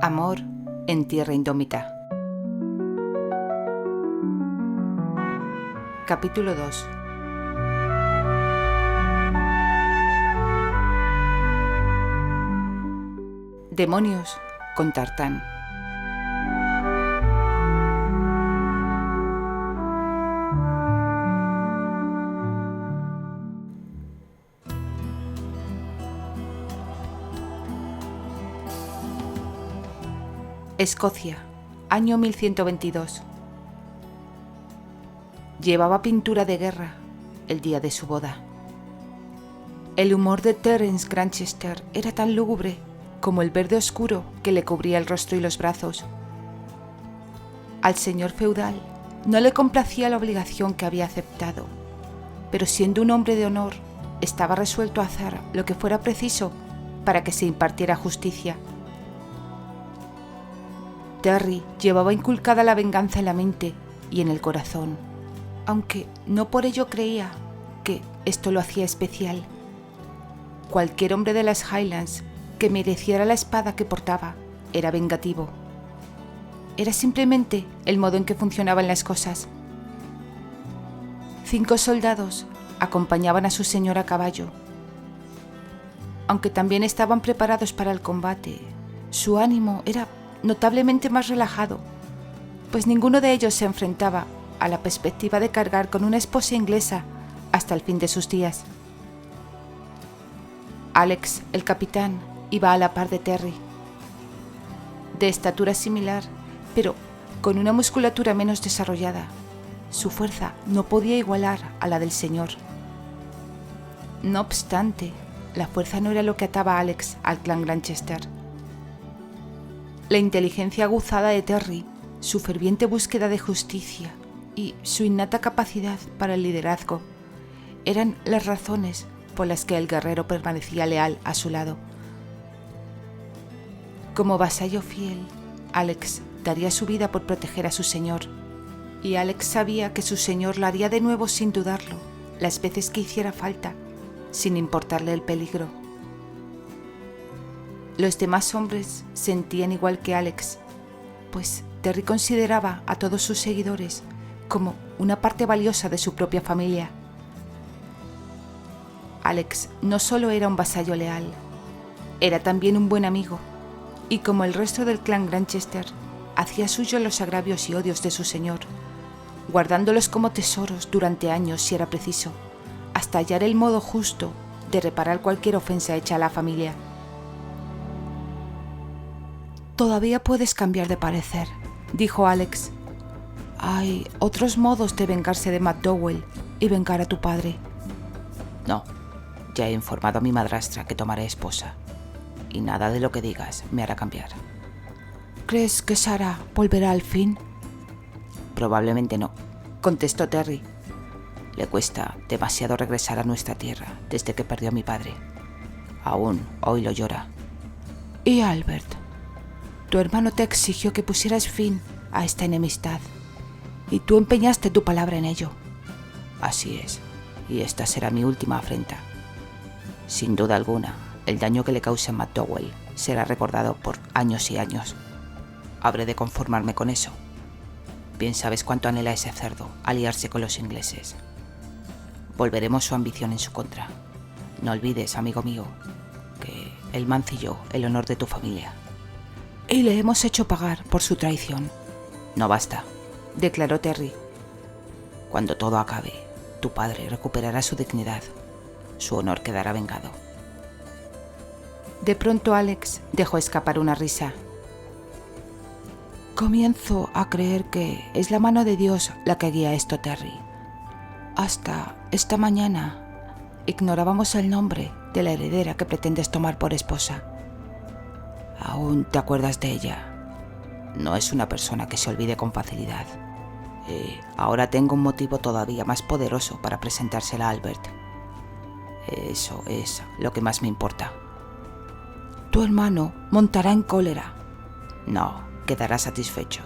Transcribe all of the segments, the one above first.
Amor en tierra indómita. Capítulo 2. Demonios con Tartán. Escocia, año 1122. Llevaba pintura de guerra el día de su boda. El humor de Terence Grantchester era tan lúgubre como el verde oscuro que le cubría el rostro y los brazos. Al señor feudal no le complacía la obligación que había aceptado, pero siendo un hombre de honor, estaba resuelto a hacer lo que fuera preciso para que se impartiera justicia. Terry llevaba inculcada la venganza en la mente y en el corazón, aunque no por ello creía que esto lo hacía especial. Cualquier hombre de las Highlands que mereciera la espada que portaba era vengativo. Era simplemente el modo en que funcionaban las cosas. 5 soldados acompañaban a su señor a caballo. Aunque también estaban preparados para el combate, su ánimo era notablemente más relajado, pues ninguno de ellos se enfrentaba a la perspectiva de cargar con una esposa inglesa hasta el fin de sus días. Alex, el capitán, iba a la par de Terry. De estatura similar, pero con una musculatura menos desarrollada, su fuerza no podía igualar a la del señor. No obstante, la fuerza no era lo que ataba a Alex al clan Grantchester. La inteligencia aguzada de Terry, su ferviente búsqueda de justicia y su innata capacidad para el liderazgo eran las razones por las que el guerrero permanecía leal a su lado. Como vasallo fiel, Alex daría su vida por proteger a su señor, y Alex sabía que su señor lo haría de nuevo sin dudarlo, las veces que hiciera falta, sin importarle el peligro. Los demás hombres sentían igual que Alex, pues Terry consideraba a todos sus seguidores como una parte valiosa de su propia familia. Alex no solo era un vasallo leal, era también un buen amigo, y como el resto del clan Grantchester, hacía suyo los agravios y odios de su señor, guardándolos como tesoros durante años si era preciso, hasta hallar el modo justo de reparar cualquier ofensa hecha a la familia. «Todavía puedes cambiar de parecer», dijo Alex. «Hay otros modos de vengarse de McDowell y vengar a tu padre». «No, ya he informado a mi madrastra que tomaré esposa, y nada de lo que digas me hará cambiar». «¿Crees que Sarah volverá al fin?» «Probablemente no», contestó Terry. «Le cuesta demasiado regresar a nuestra tierra desde que perdió a mi padre. Aún hoy lo llora». «¿Y Albert? Tu hermano te exigió que pusieras fin a esta enemistad, y tú empeñaste tu palabra en ello». «Así es, y esta será mi última afrenta. Sin duda alguna, el daño que le cause a McDowell será recordado por años y años. Habré de conformarme con eso. Bien sabes cuánto anhela ese cerdo aliarse con los ingleses. Volveremos su ambición en su contra. No olvides, amigo mío, que él mancilló el honor de tu familia». «Y le hemos hecho pagar por su traición». «No basta», declaró Terry. «Cuando todo acabe, tu padre recuperará su dignidad. Su honor quedará vengado». De pronto Alex dejó escapar una risa. «Comienzo a creer que es la mano de Dios la que guía esto, Terry. Hasta esta mañana ignorábamos el nombre de la heredera que pretendes tomar por esposa». «¿Aún te acuerdas de ella? No es una persona que se olvide con facilidad. Ahora tengo un motivo todavía más poderoso para presentársela a Albert. Eso es lo que más me importa». «Tu hermano montará en cólera». «No, quedará satisfecho.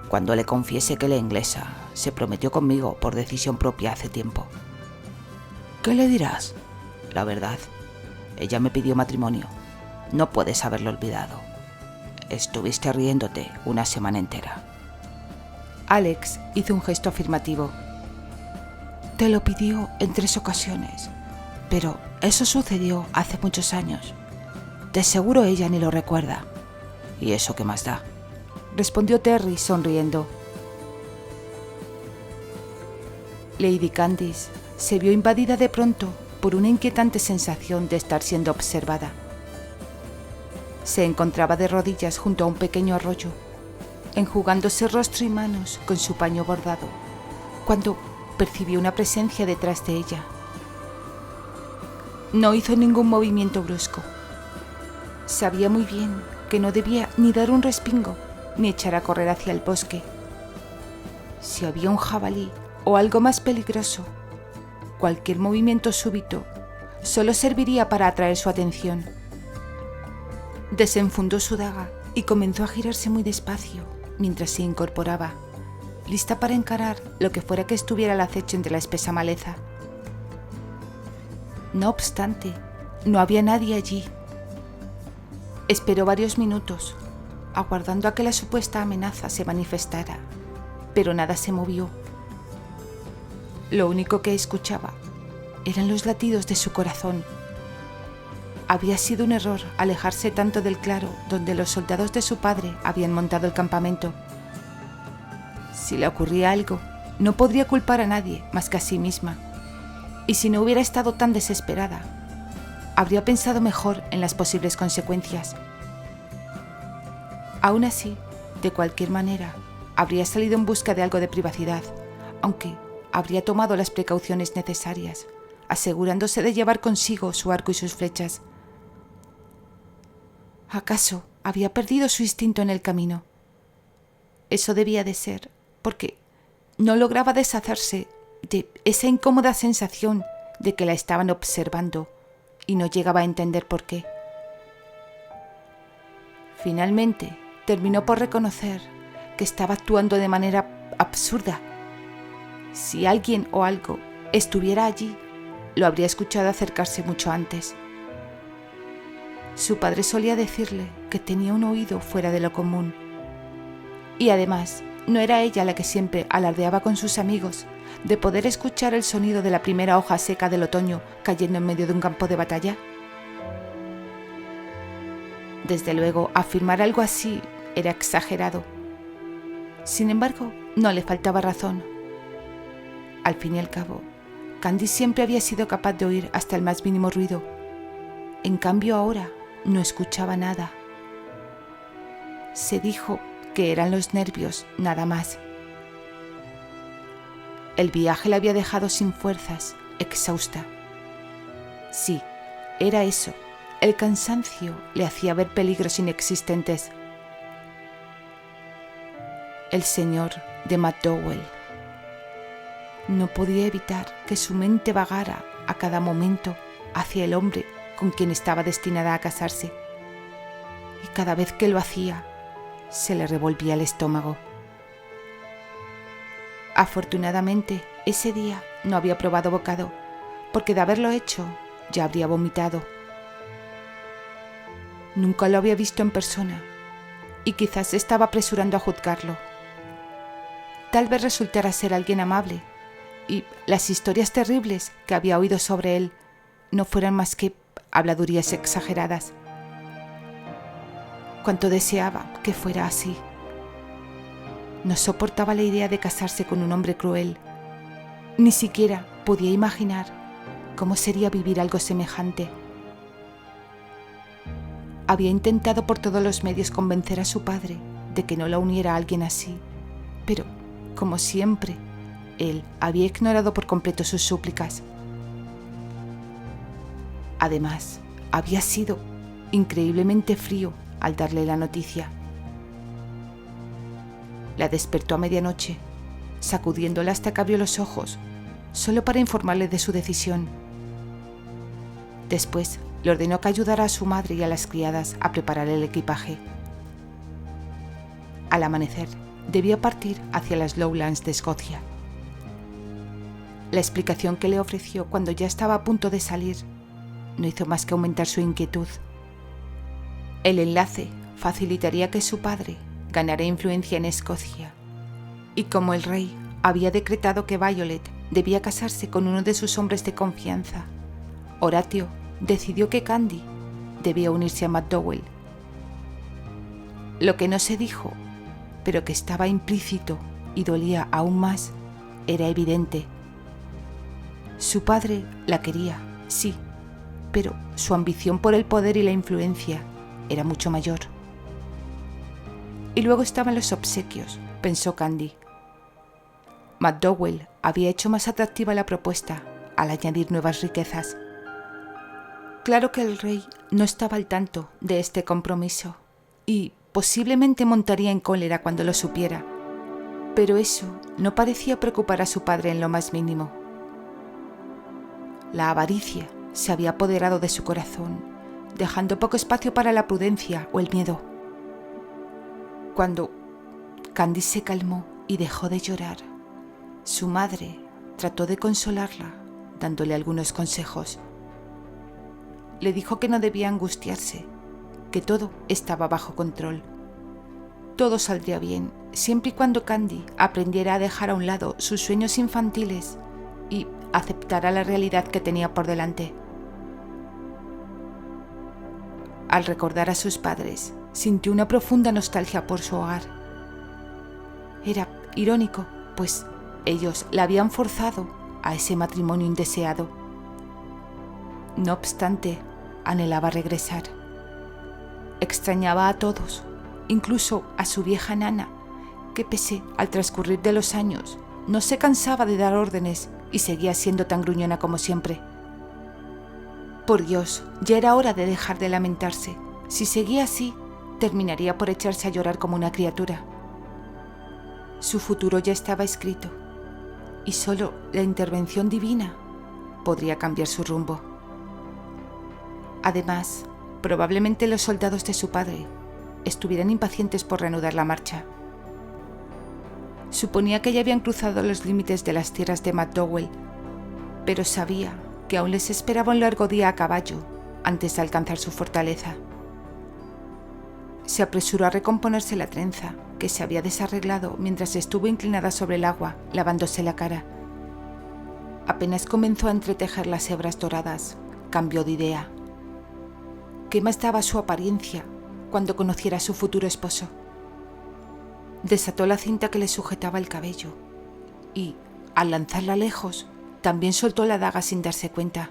Cuando le confiese que la inglesa se prometió conmigo por decisión propia hace tiempo». «¿Qué le dirás?» «La verdad. Ella me pidió matrimonio. No puedes haberlo olvidado». estuviste riéndote una semana entera. Alex hizo un gesto afirmativo. Te lo pidió en 3 ocasiones, pero eso sucedió hace muchos años. De seguro ella ni lo recuerda. ¿Y eso qué más da?, respondió Terry sonriendo. Lady Candice se vio invadida de pronto por una inquietante sensación de estar siendo observada. Se encontraba de rodillas junto a un pequeño arroyo, enjugándose rostro y manos con su paño bordado, cuando percibió una presencia detrás de ella. No hizo ningún movimiento brusco. Sabía muy bien que no debía ni dar un respingo ni echar a correr hacia el bosque. Si había un jabalí o algo más peligroso, cualquier movimiento súbito solo serviría para atraer su atención. Desenfundó su daga y comenzó a girarse muy despacio mientras se incorporaba, lista para encarar lo que fuera que estuviera al acecho entre la espesa maleza. No obstante, no había nadie allí. Esperó varios minutos, aguardando a que la supuesta amenaza se manifestara, pero nada se movió. Lo único que escuchaba eran los latidos de su corazón. Había sido un error alejarse tanto del claro donde los soldados de su padre habían montado el campamento. Si le ocurría algo, no podría culpar a nadie más que a sí misma. Y si no hubiera estado tan desesperada, habría pensado mejor en las posibles consecuencias. Aún así, de cualquier manera, habría salido en busca de algo de privacidad, aunque habría tomado las precauciones necesarias, asegurándose de llevar consigo su arco y sus flechas. ¿Acaso había perdido su instinto en el camino? Eso debía de ser porque no lograba deshacerse de esa incómoda sensación de que la estaban observando y no llegaba a entender por qué. Finalmente, terminó por reconocer que estaba actuando de manera absurda. Si alguien o algo estuviera allí, lo habría escuchado acercarse mucho antes. Su padre solía decirle que tenía un oído fuera de lo común. Y además, ¿no era ella la que siempre alardeaba con sus amigos de poder escuchar el sonido de la primera hoja seca del otoño cayendo en medio de un campo de batalla? Desde luego, afirmar algo así era exagerado. Sin embargo, no le faltaba razón. Al fin y al cabo, Candice siempre había sido capaz de oír hasta el más mínimo ruido. En cambio, ahora no escuchaba nada. Se dijo que eran los nervios, nada más. El viaje la había dejado sin fuerzas, exhausta. Sí, era eso. El cansancio le hacía ver peligros inexistentes. El señor de McDowell. No podía evitar que su mente vagara a cada momento hacia el hombre con quien estaba destinada a casarse. Y cada vez que lo hacía, se le revolvía el estómago. Afortunadamente, ese día no había probado bocado, porque de haberlo hecho, ya habría vomitado. Nunca lo había visto en persona, y quizás se estaba apresurando a juzgarlo. Tal vez resultara ser alguien amable, y las historias terribles que había oído sobre él no fueran más que habladurías exageradas. Cuánto deseaba que fuera así. No soportaba la idea de casarse con un hombre cruel. Ni siquiera podía imaginar cómo sería vivir algo semejante. Había intentado por todos los medios convencer a su padre de que no la uniera a alguien así, pero, como siempre, él había ignorado por completo sus súplicas. Además, había sido increíblemente frío al darle la noticia. La despertó a medianoche, sacudiéndola hasta que abrió los ojos, solo para informarle de su decisión. Después, le ordenó que ayudara a su madre y a las criadas a preparar el equipaje. Al amanecer, debía partir hacia las Lowlands de Escocia. La explicación que le ofreció cuando ya estaba a punto de salir no hizo más que aumentar su inquietud. El enlace facilitaría que su padre ganara influencia en Escocia. Y como el rey había decretado que Violet debía casarse con uno de sus hombres de confianza, Horatio decidió que Candy debía unirse a McDowell. Lo que no se dijo, pero que estaba implícito y dolía aún más, era evidente. Su padre la quería, sí, pero su ambición por el poder y la influencia era mucho mayor. Y luego estaban los obsequios, pensó Candy. McDowell había hecho más atractiva la propuesta al añadir nuevas riquezas. Claro que el rey no estaba al tanto de este compromiso y posiblemente montaría en cólera cuando lo supiera, pero eso no parecía preocupar a su padre en lo más mínimo. La avaricia se había apoderado de su corazón, dejando poco espacio para la prudencia o el miedo. Cuando Candy se calmó y dejó de llorar, su madre trató de consolarla, dándole algunos consejos. Le dijo que no debía angustiarse, que todo estaba bajo control. Todo saldría bien, siempre y cuando Candy aprendiera a dejar a un lado sus sueños infantiles y aceptara la realidad que tenía por delante. Al recordar a sus padres, sintió una profunda nostalgia por su hogar. Era irónico, pues ellos la habían forzado a ese matrimonio indeseado. No obstante, anhelaba regresar. Extrañaba a todos, incluso a su vieja nana, que pese al transcurrir de los años, no se cansaba de dar órdenes y seguía siendo tan gruñona como siempre. Por Dios, ya era hora de dejar de lamentarse. Si seguía así, terminaría por echarse a llorar como una criatura. Su futuro ya estaba escrito, y solo la intervención divina podría cambiar su rumbo. Además, probablemente los soldados de su padre estuvieran impacientes por reanudar la marcha. Suponía que ya habían cruzado los límites de las tierras de McDowell, pero sabía que aún les esperaba un largo día a caballo antes de alcanzar su fortaleza. Se apresuró a recomponerse la trenza, que se había desarreglado mientras estuvo inclinada sobre el agua, lavándose la cara. Apenas comenzó a entretejer las hebras doradas, cambió de idea. ¿Qué más daba su apariencia cuando conociera a su futuro esposo? Desató la cinta que le sujetaba el cabello y, al lanzarla lejos, también soltó la daga sin darse cuenta.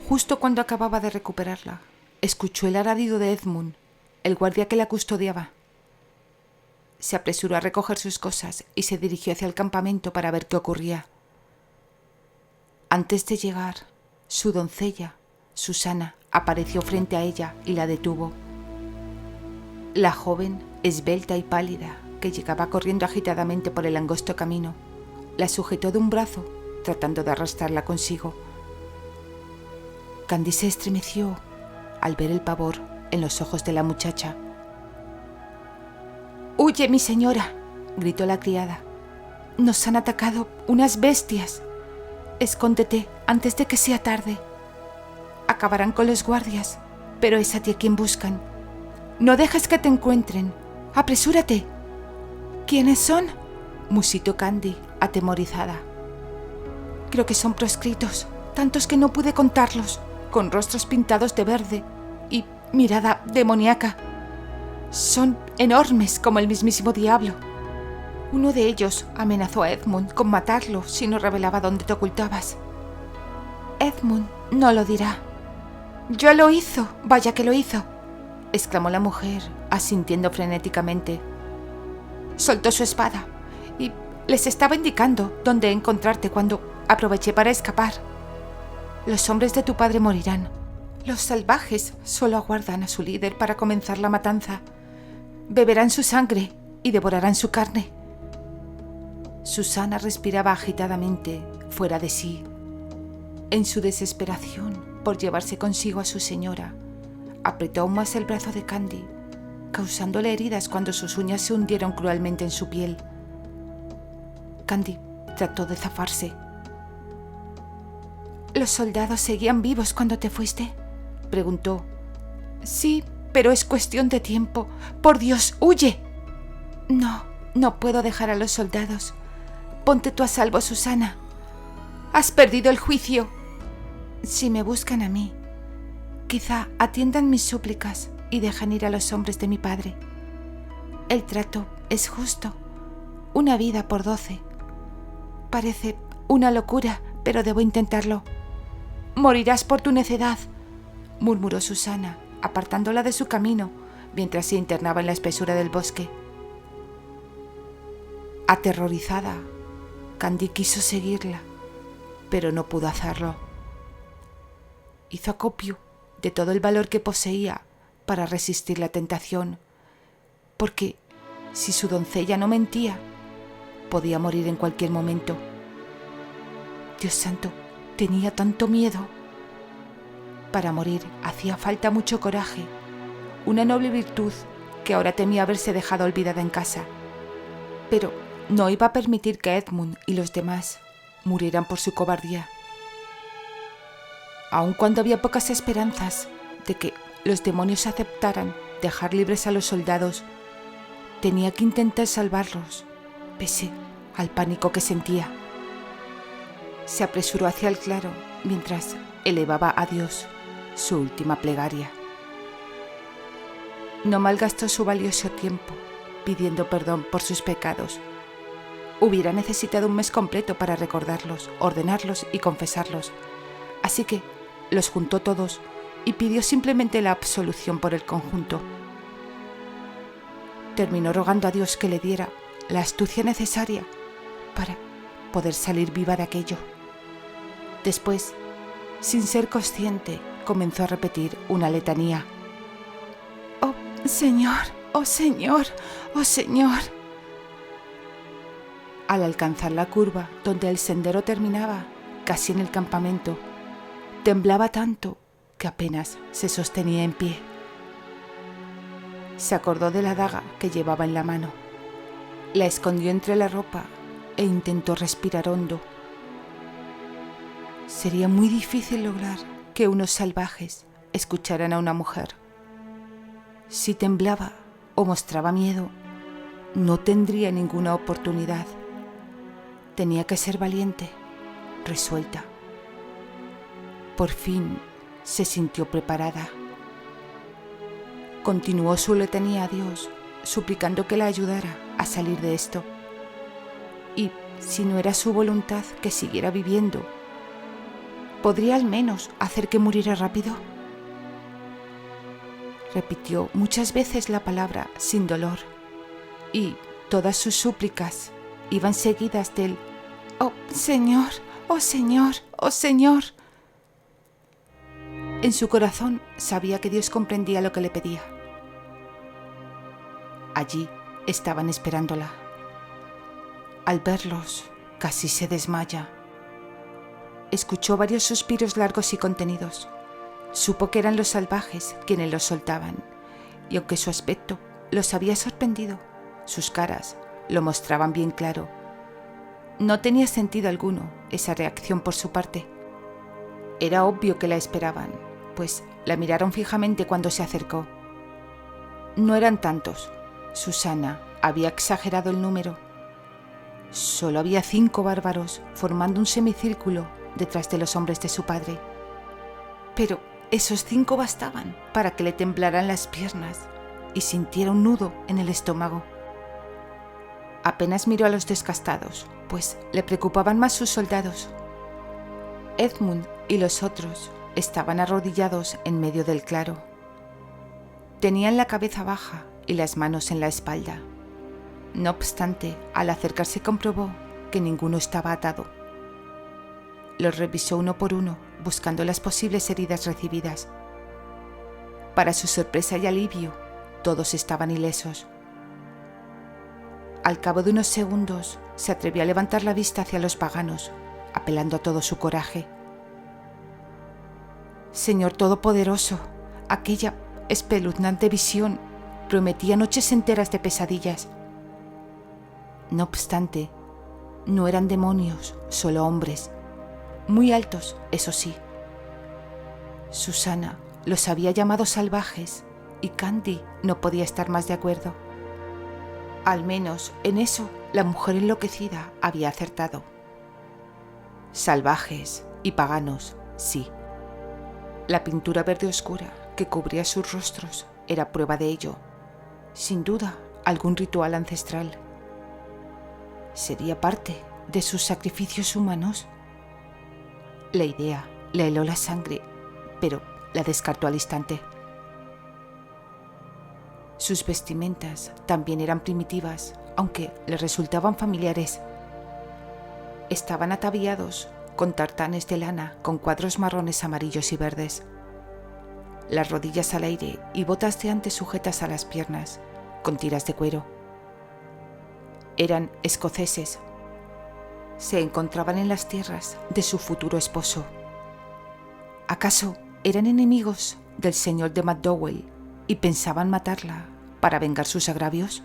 Justo cuando acababa de recuperarla, escuchó el alarido de Edmund, el guardia que la custodiaba. Se apresuró a recoger sus cosas y se dirigió hacia el campamento para ver qué ocurría. Antes de llegar, su doncella, Susana, apareció frente a ella y la detuvo. La joven, esbelta y pálida, que llegaba corriendo agitadamente por el angosto camino, la sujetó de un brazo, tratando de arrastrarla consigo. Candy se estremeció al ver el pavor en los ojos de la muchacha. «¡Huye, mi señora!», gritó la criada. «Nos han atacado unas bestias. Escóndete antes de que sea tarde. Acabarán con los guardias, pero es a ti a quien buscan. No dejes que te encuentren. ¡Apresúrate!». «¿Quiénes son?», musitó Candy, atemorizada. «Creo que son proscritos, tantos que no pude contarlos, con rostros pintados de verde y mirada demoníaca. Son enormes como el mismísimo diablo. Uno de ellos amenazó a Edmund con matarlo si no revelaba dónde te ocultabas». «Edmund no lo dirá». «¡Ya lo hizo! ¡Vaya que lo hizo!», exclamó la mujer, asintiendo frenéticamente. «Soltó su espada y les estaba indicando dónde encontrarte cuando aproveché para escapar. Los hombres de tu padre morirán. Los salvajes solo aguardan a su líder para comenzar la matanza. Beberán su sangre y devorarán su carne». Susana respiraba agitadamente, fuera de sí. En su desesperación por llevarse consigo a su señora, apretó aún más el brazo de Candy, causándole heridas cuando sus uñas se hundieron cruelmente en su piel. Candy trató de zafarse. «¿Los soldados seguían vivos cuando te fuiste?», preguntó. «Sí, pero es cuestión de tiempo. ¡Por Dios, huye! No, no puedo dejar a los soldados. Ponte tú a salvo, Susana. Has perdido el juicio. Si me buscan a mí, quizá atiendan mis súplicas y dejan ir a los hombres de mi padre. El trato es justo. Una vida por 12. Parece una locura, pero debo intentarlo. Morirás por tu necedad, murmuró Susana, apartándola de su camino mientras se internaba en la espesura del bosque. Aterrorizada, Candy quiso seguirla, pero no pudo hacerlo. Hizo acopio de todo el valor que poseía para resistir la tentación, porque si su doncella no mentía, podía morir en cualquier momento. Dios santo, tenía tanto miedo. Para morir hacía falta mucho coraje, una noble virtud que ahora temía haberse dejado olvidada en casa. Pero no iba a permitir que Edmund y los demás murieran por su cobardía. Aun cuando había pocas esperanzas de que los demonios aceptaran dejar libres a los soldados, tenía que intentar salvarlos, pese al pánico que sentía. Se apresuró hacia el claro mientras elevaba a Dios su última plegaria. No malgastó su valioso tiempo pidiendo perdón por sus pecados. Hubiera necesitado un mes completo para recordarlos, ordenarlos y confesarlos, así que los juntó todos y pidió simplemente la absolución por el conjunto. Terminó rogando a Dios que le diera la astucia necesaria para poder salir viva de aquello. Después, sin ser consciente, comenzó a repetir una letanía. «Oh, Señor, oh Señor, oh Señor». Al alcanzar la curva donde el sendero terminaba, casi en el campamento, temblaba tanto que apenas se sostenía en pie. Se acordó de la daga que llevaba en la mano. La escondió entre la ropa e intentó respirar hondo. Sería muy difícil lograr que unos salvajes escucharan a una mujer. Si temblaba o mostraba miedo, no tendría ninguna oportunidad. Tenía que ser valiente, resuelta. Por fin se sintió preparada. Continuó su letanía a Dios, suplicando que la ayudara a salir de esto. Y si no era su voluntad que siguiera viviendo, ¿podría al menos hacer que muriera rápido? Repitió muchas veces la palabra sin dolor, y todas sus súplicas iban seguidas del «Oh Señor, oh Señor, oh Señor». En su corazón sabía que Dios comprendía lo que le pedía. Allí estaban esperándola. Al verlos, casi se desmaya. Escuchó varios suspiros largos y contenidos. Supo que eran los salvajes quienes los soltaban, y aunque su aspecto los había sorprendido, sus caras lo mostraban bien claro. No tenía sentido alguno esa reacción por su parte. Era obvio que la esperaban, pues la miraron fijamente cuando se acercó. No eran tantos. Susana había exagerado el número. Solo había 5 bárbaros formando un semicírculo detrás de los hombres de su padre. Pero esos 5 bastaban para que le temblaran las piernas y sintiera un nudo en el estómago. Apenas miró a los desgastados, pues le preocupaban más sus soldados. Edmund y los otros estaban arrodillados en medio del claro. Tenían la cabeza baja y las manos en la espalda. No obstante, al acercarse comprobó que ninguno estaba atado. Los revisó uno por uno, buscando las posibles heridas recibidas. Para su sorpresa y alivio, todos estaban ilesos. Al cabo de unos segundos, se atrevió a levantar la vista hacia los paganos, apelando a todo su coraje. Señor Todopoderoso, aquella espeluznante visión prometía noches enteras de pesadillas. No obstante, no eran demonios, solo hombres, muy altos, eso sí. Susana los había llamado salvajes y Candy no podía estar más de acuerdo. Al menos en eso la mujer enloquecida había acertado. Salvajes y paganos, sí. La pintura verde oscura que cubría sus rostros era prueba de ello. Sin duda, algún ritual ancestral. ¿Sería parte de sus sacrificios humanos? La idea le heló la sangre, pero la descartó al instante. Sus vestimentas también eran primitivas, aunque le resultaban familiares. Estaban ataviados con tartanes de lana con cuadros marrones, amarillos y verdes. Las rodillas al aire y botas de ante sujetas a las piernas, con tiras de cuero. Eran escoceses. Se encontraban en las tierras de su futuro esposo. ¿Acaso eran enemigos del señor de McDowell y pensaban matarla para vengar sus agravios?